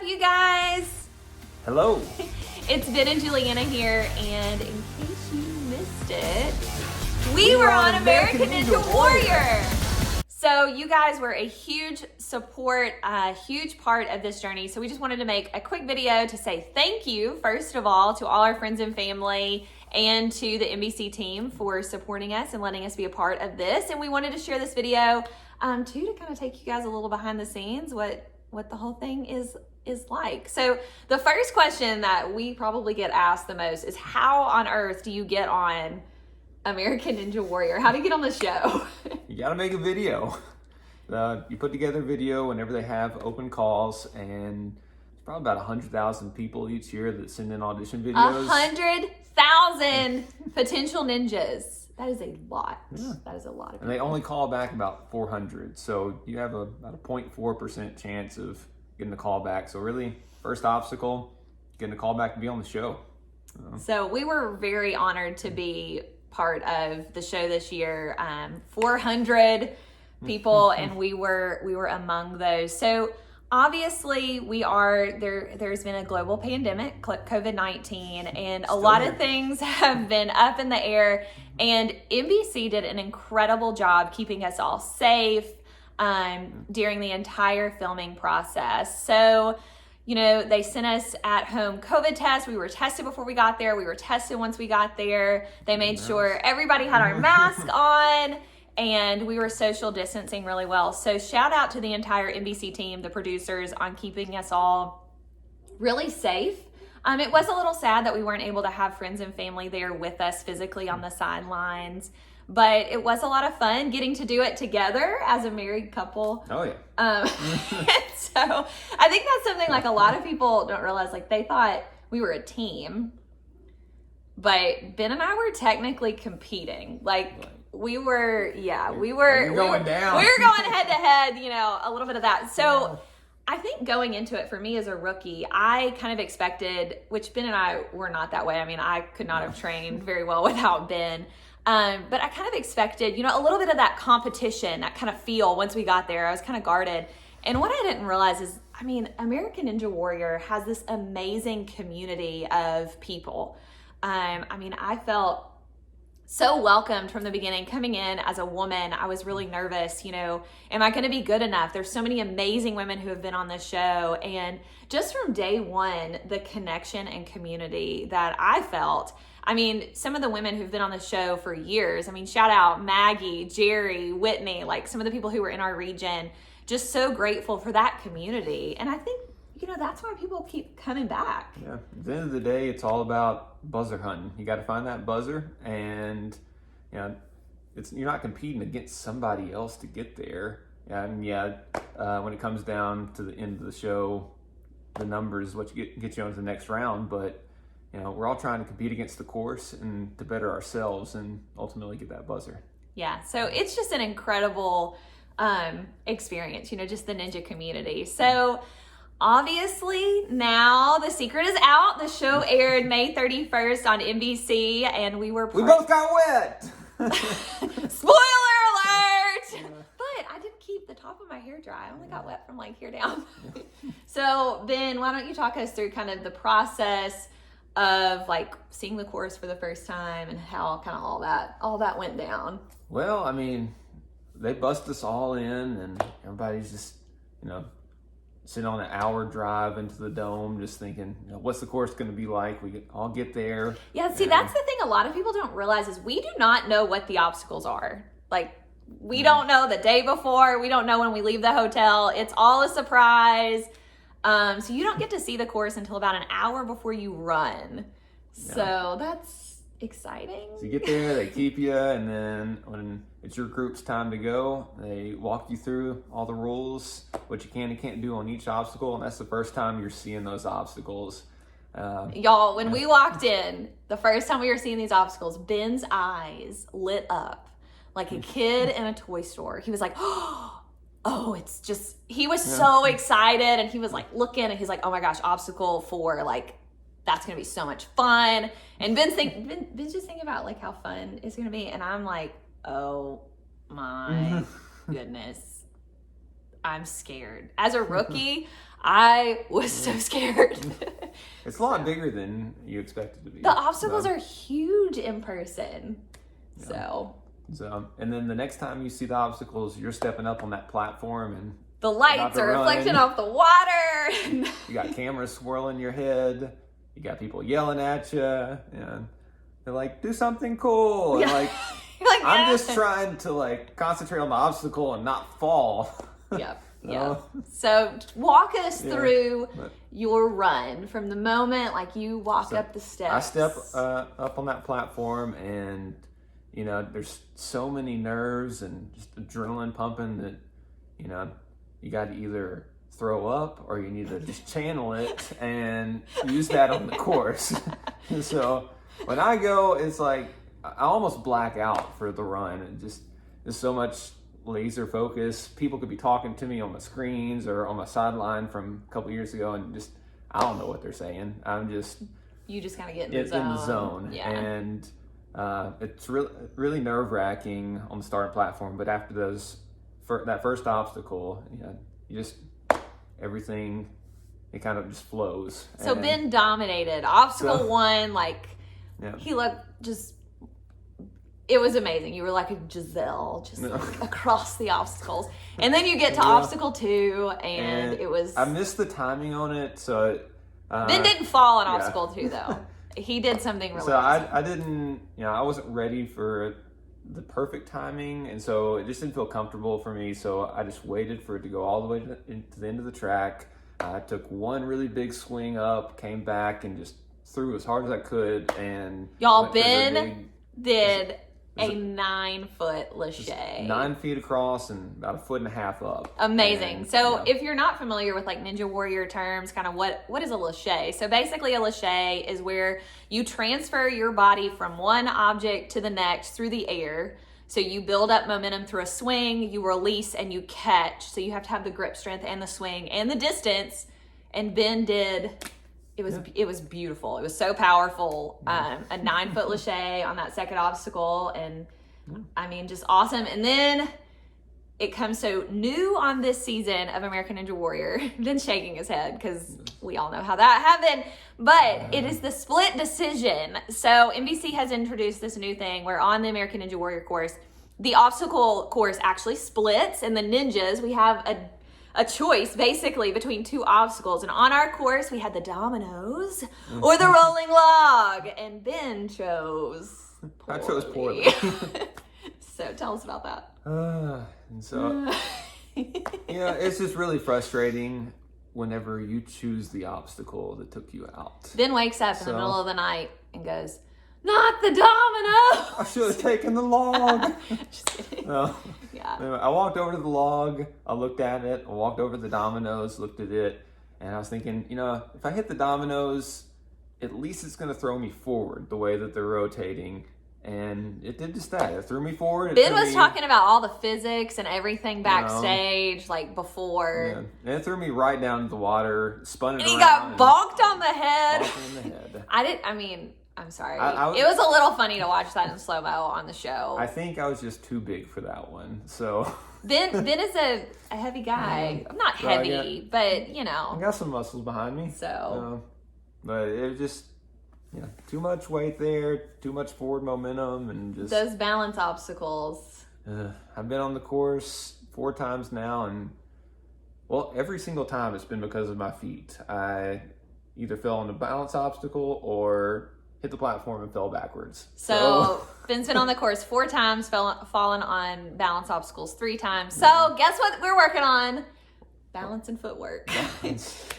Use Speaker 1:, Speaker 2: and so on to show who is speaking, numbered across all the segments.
Speaker 1: you guys?
Speaker 2: Hello.
Speaker 1: It's Ben and Juliana here, and in case you missed it, we were on American Ninja Warrior. So you guys were a huge support, a huge part of this journey. So we just wanted to make a quick video to say thank you, first of all, to all our friends and family and to the NBC team for supporting us and letting us be a part of this. And we wanted to share this video too, to kind of take you guys a little behind the scenes, what the whole thing is like. So the first question that we probably get asked the most is, how on earth do you get on American Ninja Warrior? How do you get on the show?
Speaker 2: You gotta make a video. You put together a video whenever they have open calls, and it's probably about 100,000 people each year that send in audition videos.
Speaker 1: 100,000 potential ninjas. That is a lot.
Speaker 2: Yeah.
Speaker 1: That is a lot of people.
Speaker 2: And they only call back about 400, so you have about a 0.4% chance of getting a call back. So really, first obstacle, getting a call back to be on the show.
Speaker 1: So we were very honored to be part of the show this year. 400 people, and we were among those. So obviously there's been a global pandemic, COVID-19, and a lot of things have been up in the air, and NBC did an incredible job keeping us all safe during the entire filming process. So, you know, they sent us at home COVID tests. We were tested before we got there. We were tested once we got there. They made sure everybody had our mask on, and we were social distancing really well. So shout out to the entire NBC team, the producers, on keeping us all really safe. It was a little sad that we weren't able to have friends and family there with us physically on the sidelines, but it was a lot of fun getting to do it together as a married couple.
Speaker 2: Oh yeah.
Speaker 1: So I think that's something like a lot of people don't realize. Like, they thought we were a team, but Ben and I were technically competing. Like, we were down. We were going head to head, you know, a little bit of that. So I think going into it, for me as a rookie, I kind of expected, which Ben and I were not that way. I mean, I could not have trained very well without Ben. But I kind of expected, you know, a little bit of that competition, that kind of feel once we got there. I was kind of guarded. And what I didn't realize is, I mean, American Ninja Warrior has this amazing community of people. I mean, I felt so welcomed from the beginning. Coming in as a woman, I was really nervous, you know, am I going to be good enough? There's so many amazing women who have been on this show. And just from day one, the connection and community that I felt, I mean, some of the women who've been on the show for years, I mean, shout out Maggie, Jerry, Whitney, like some of the people who were in our region, just so grateful for that community. And I think, you know, that's why people keep coming back.
Speaker 2: Yeah. At the end of the day, it's all about buzzer hunting. You got to find that buzzer, and you know, you're not competing against somebody else to get there. And when it comes down to the end of the show, the numbers is what get you on to the next round. But you know, we're all trying to compete against the course and to better ourselves and ultimately get that buzzer. Yeah.
Speaker 1: So it's just an incredible experience, you know, just the ninja community. So obviously now the secret is out. The show aired May 31st on NBC, and we
Speaker 2: both got wet.
Speaker 1: Spoiler alert! But I did keep the top of my hair dry. I only got wet from like here down. So Ben, why don't you talk us through kind of the process of like seeing the course for the first time and how kind of all that went down?
Speaker 2: Well, I mean, they bust us all in, and everybody's just, you know, sitting on an hour drive into the dome, just thinking, you know, what's the course going to be like? We all get there.
Speaker 1: Yeah, see, that's the thing a lot of people don't realize is we do not know what the obstacles are. Like, we don't know the day before. We don't know when we leave the hotel. It's all a surprise. So you don't get to see the course until about an hour before you run. Yeah. So that's exciting.
Speaker 2: So you get there, they keep you, and then when it's your group's time to go, they walk you through all the rules, what you can and can't do on each obstacle, and that's the first time you're seeing those obstacles.
Speaker 1: Y'all, when we walked in, the first time we were seeing these obstacles, Ben's eyes lit up like a kid in a toy store. He was like, oh, it's just, he was so excited, and he was like looking, and he's like, oh my gosh, obstacle 4, like, that's gonna be so much fun. And Ben's just thinking about like how fun it's gonna be, and I'm like, oh my goodness, I'm scared. As a rookie, I was so scared.
Speaker 2: It's a lot bigger than you expect it to be.
Speaker 1: The obstacles are huge in person. Yeah.
Speaker 2: So, and then the next time you see the obstacles, you're stepping up on that platform and
Speaker 1: the lights are reflecting off the water.
Speaker 2: You got cameras swirling your head. You got people yelling at you. And they're like, do something cool. And like, I'm just trying to like concentrate on the obstacle and not fall.
Speaker 1: Yep. Yeah. So walk us through your run from the moment like you walk up the steps.
Speaker 2: I step up on that platform, and you know, there's so many nerves and just adrenaline pumping that, you know, you got to either throw up or you need to just channel it and use that on the course. So when I go, it's like I almost black out for the run, and just there's so much laser focus. People could be talking to me on the screens or on my sideline from a couple years ago, and just I don't know what they're saying.
Speaker 1: You just kind of get in the
Speaker 2: zone.
Speaker 1: Yeah.
Speaker 2: And it's really nerve-wracking on the starting platform, but after that first obstacle, you just everything, it kind of just flows.
Speaker 1: So Ben dominated obstacle one, like he looked just. It was amazing. You were like a Giselle, just like across the obstacles. And then you get to obstacle 2, and it was...
Speaker 2: I missed the timing on it, so...
Speaker 1: Ben didn't fall on obstacle 2, though. He did something really awesome.
Speaker 2: I didn't... I wasn't ready for the perfect timing, and so it just didn't feel comfortable for me, so I just waited for it to go all the way to the end of the track. I took one really big swing up, came back, and just threw as hard as I could, and...
Speaker 1: Y'all, Ben did... a 9-foot lache.
Speaker 2: 9 feet across and about 1.5 feet up.
Speaker 1: Amazing. And, so if you're not familiar with like Ninja Warrior terms, kind of what is a lache? So basically a lache is where you transfer your body from one object to the next through the air. So you build up momentum through a swing, you release, and you catch. So you have to have the grip strength and the swing and the distance. And Ben did... It was beautiful. It was so powerful. A 9-foot lache on that second obstacle, and I mean, just awesome. And then it comes so new on this season of American Ninja Warrior. Ben's shaking his head because we all know how that happened. But it is the split decision. So NBC has introduced this new thing where on the American Ninja Warrior course, the obstacle course actually splits, and the ninjas, we have a choice basically between 2 obstacles. And on our course, we had the dominoes or the rolling log. And Ben chose poorly.
Speaker 2: I chose poorly.
Speaker 1: So tell us about that.
Speaker 2: And so, it's just really frustrating whenever you choose the obstacle that took you out.
Speaker 1: Ben wakes up in the middle of the night and goes, not the domino!
Speaker 2: I should have taken the log.
Speaker 1: Just kidding.
Speaker 2: No.
Speaker 1: Yeah.
Speaker 2: Anyway, I walked over to the log. I looked at it. I walked over to the dominoes, looked at it, and I was thinking, if I hit the dominoes, at least it's going to throw me forward the way that they're rotating. And it did just that. It threw me forward.
Speaker 1: Ben was talking about all the physics and everything backstage, like before.
Speaker 2: Yeah. And it threw me right down to the water, spun it around.
Speaker 1: And he got bonked on the head.
Speaker 2: Bonked in the head.
Speaker 1: I'm sorry.
Speaker 2: It
Speaker 1: was a little funny to watch that in slow-mo on the show.
Speaker 2: I think I was just too big for that one. So
Speaker 1: Ben is a heavy guy. I'm not heavy, but
Speaker 2: I got some muscles behind me.
Speaker 1: So
Speaker 2: but it was just too much weight there, too much forward momentum, and just
Speaker 1: those balance obstacles.
Speaker 2: I've been on the course 4 times now, and every single time it's been because of my feet. I either fell on the balance obstacle or hit the platform and fell backwards.
Speaker 1: So Ben's been on the course 4 times, fallen on balance obstacles 3 times. So guess what we're working on? Balance and footwork.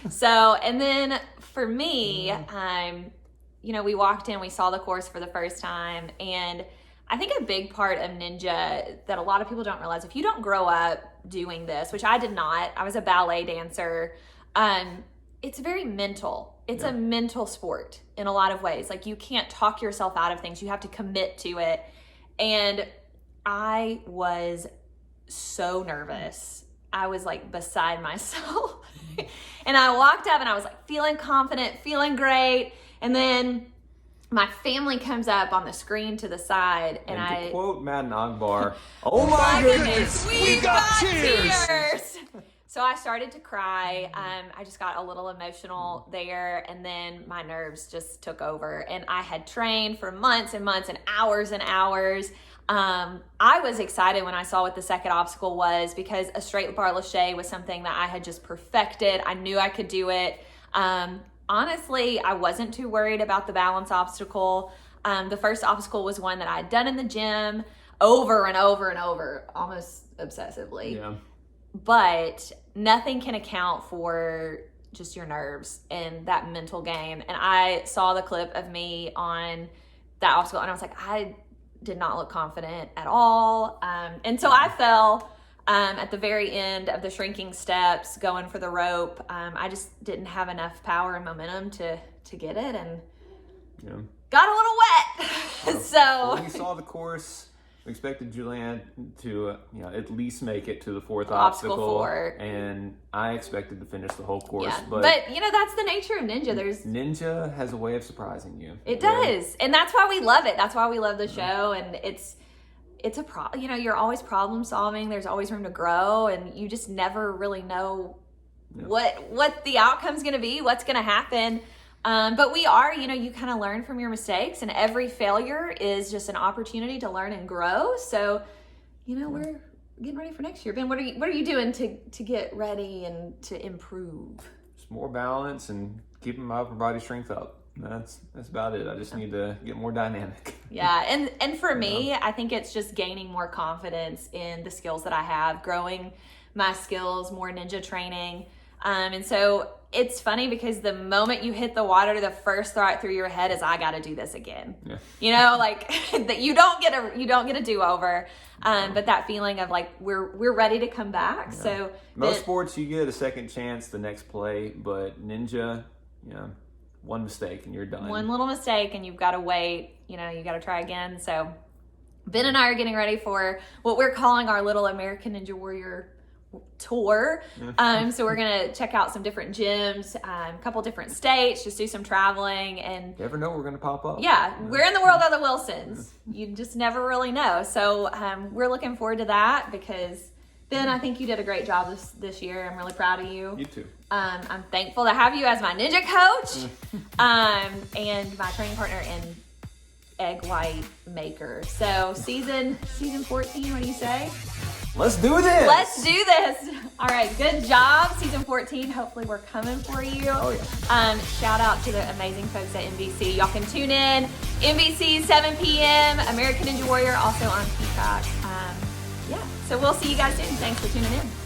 Speaker 1: So, and then for me, we walked in, we saw the course for the first time, and I think a big part of Ninja that a lot of people don't realize, if you don't grow up doing this, which I did not, I was a ballet dancer, it's very mental. It's a mental sport in a lot of ways. Like, you can't talk yourself out of things. You have to commit to it. And I was so nervous. I was like beside myself. And I walked up and I was like feeling confident, feeling great. And then my family comes up on the screen to the side, and
Speaker 2: to quote Madden Ogbar, oh my goodness, we got tears.
Speaker 1: So I started to cry. I just got a little emotional there, and then my nerves just took over. And I had trained for months and months and hours and hours. I was excited when I saw what the second obstacle was, because a straight bar lache was something that I had just perfected. I knew I could do it. Honestly, I wasn't too worried about the balance obstacle. The first obstacle was one that I had done in the gym over and over and over, almost obsessively.
Speaker 2: Yeah.
Speaker 1: But nothing can account for just your nerves and that mental game. And I saw the clip of me on that obstacle, and I was like, I did not look confident at all. And so I fell at the very end of the shrinking steps going for the rope. I just didn't have enough power and momentum to get it, and got a little wet. So
Speaker 2: when we saw the course, we expected Juliana to at least make it to the fourth
Speaker 1: Obstacle
Speaker 2: obstacle,
Speaker 1: 4.
Speaker 2: and I expected to finish the whole course.
Speaker 1: yeah,
Speaker 2: But
Speaker 1: that's the nature of ninja.
Speaker 2: Ninja has a way of surprising you.
Speaker 1: It does, and that's why we love it. That's why we love the show, and it's a you're always problem solving. There's always room to grow, and you just never really know what the outcome's going to be, what's going to happen. But we are, you kind of learn from your mistakes, and every failure is just an opportunity to learn and grow. So, we're getting ready for next year. Ben, what are you doing to get ready and to improve?
Speaker 2: Just more balance and keeping my upper body strength up. That's about it. I just need to get more dynamic.
Speaker 1: Yeah, and for me, I think it's just gaining more confidence in the skills that I have, growing my skills, more ninja training. And so it's funny because the moment you hit the water, the first thought through your head is, I got to do this again. Yeah. Like that you don't get a do-over. But that feeling of like, we're ready to come back. Yeah. So
Speaker 2: most sports you get a second chance the next play, but ninja, one mistake and you're done.
Speaker 1: One little mistake and you've got to wait, you got to try again. So Ben and I are getting ready for what we're calling our little American Ninja Warrior tour. So we're gonna check out some different gyms, a couple different states, just do some traveling, and
Speaker 2: you never know we're gonna pop up.
Speaker 1: We're in the world of the Wilsons. You just never really know. So we're looking forward to that, because Ben, I think you did a great job this year. I'm really proud of you.
Speaker 2: You too.
Speaker 1: I'm thankful to have you as my ninja coach and my training partner and egg white maker. So season 14, what do you say?
Speaker 2: Let's do this.
Speaker 1: Let's do this. All right, good job. Season 14. Hopefully we're coming for you.
Speaker 2: Oh, yeah.
Speaker 1: Shout out to the amazing folks at NBC. Y'all can tune in. NBC, 7 p.m. American Ninja Warrior, also on Peacock. So we'll see you guys soon. Thanks for tuning in.